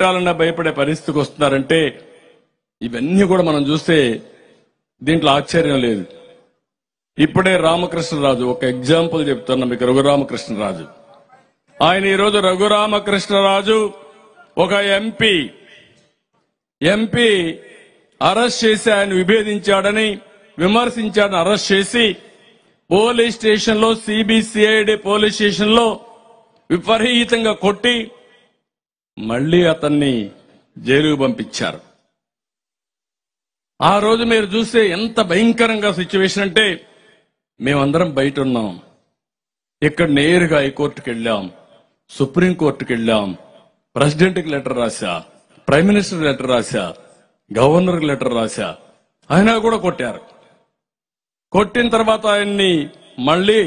పెట్టాలన్నా భయపడే పరిస్థితికి వస్తున్నారంటే ఇవన్నీ కూడా మనం చూస్తే దీంట్లో ఆశ్చర్యం లేదు. ఇప్పుడే రామకృష్ణరాజు ఒక ఎగ్జాంపుల్ చెప్తున్నా మీకు. రఘురామకృష్ణరాజు ఆయన ఈరోజు రఘురామకృష్ణరాజు ఒక ఎంపీ అరెస్ట్ చేసి ఆయన విభేదించాడని విమర్శించాడని అరెస్ట్ చేసి పోలీస్ స్టేషన్ లో సిబిసిఐడి పోలీస్ స్టేషన్ లో విపరీతంగా కొట్టి మళ్లీ అతన్ని జైలుకు పంపించారు. ఆ రోజు మీరు చూస్తే ఎంత భయంకరంగా సిచ్యువేషన్ అంటే మేమందరం బయట ఉన్నాం. ఇక్కడ నేరుగా హైకోర్టుకు వెళ్ళాం, సుప్రీంకోర్టుకు వెళ్ళాం, ప్రెసిడెంట్కి లెటర్ రాశా, ప్రైమ్ మినిస్టర్ లెటర్ రాశా, గవర్నర్కి లెటర్ రాశా, అయినా కూడా కొట్టారు. కొట్టిన తర్వాత ఆయన్ని మళ్లీ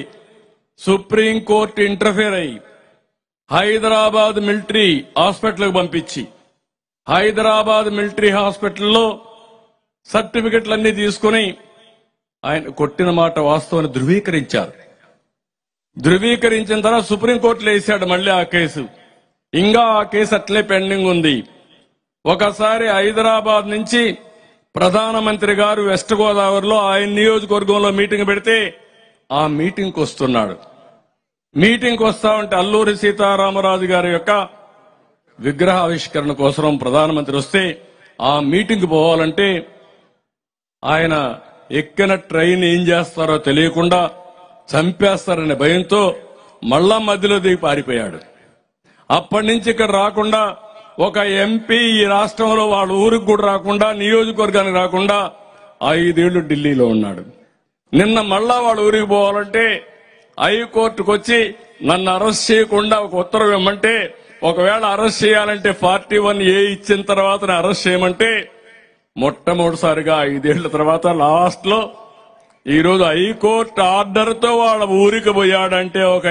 సుప్రీంకోర్టు ఇంటర్ఫియర్ అయ్యి హైదరాబాద్ మిలిటరీ హాస్పిటల్కి పంపించి హైదరాబాద్ మిలిటరీ హాస్పిటల్లో సర్టిఫికెట్లన్నీ తీసుకుని ఆయన కొట్టిన మాట వాస్తవాన్ని ధృవీకరించారు. ధృవీకరించిన తర్వాత సుప్రీంకోర్టులో వేశాడు మళ్లీ ఆ కేసు. ఇంకా ఆ కేసు అట్లే పెండింగ్ ఉంది. ఒకసారి హైదరాబాద్ నుంచి ప్రధానమంత్రి గారు వెస్ట్ గోదావరిలో ఆయన నియోజకవర్గంలో మీటింగ్ పెడితే ఆ మీటింగ్కి వస్తున్నాడు. మీటింగ్కి వస్తా ఉంటే అల్లూరి సీతారామరాజు గారి యొక్క విగ్రహావిష్కరణ కోసం ప్రధానమంత్రి వస్తే ఆ మీటింగ్ పోవాలంటే ఆయన ఎక్కిన ట్రైన్ ఏం చేస్తారో తెలియకుండా చంపేస్తారనే భయంతో మళ్ళా మధ్యలో దిగి పారిపోయాడు. అప్పటి నుంచి ఇక్కడ రాకుండా ఒక ఎంపీ ఈ రాష్ట్రంలో వాళ్ళ ఊరికి కూడా రాకుండా నియోజకవర్గానికి రాకుండా 5 ఏళ్లు ఢిల్లీలో ఉన్నాడు. నిన్న మళ్ళా వాళ్ళ ఊరికి పోవాలంటే హైకోర్టుకు వచ్చి నన్ను అరెస్ట్ చేయకుండా ఒక ఉత్తర్వు ఇవ్వమంటే, ఒకవేళ అరెస్ట్ చేయాలంటే 41A ఇచ్చిన తర్వాత అరెస్ట్ చేయమంటే మొట్టమొదటిసారిగా 5 ఏళ్ల తర్వాత లాస్ట్ లో ఈరోజు హైకోర్టు ఆర్డర్ తో వాళ్ళ ఊరికి పోయాడంటే ఒక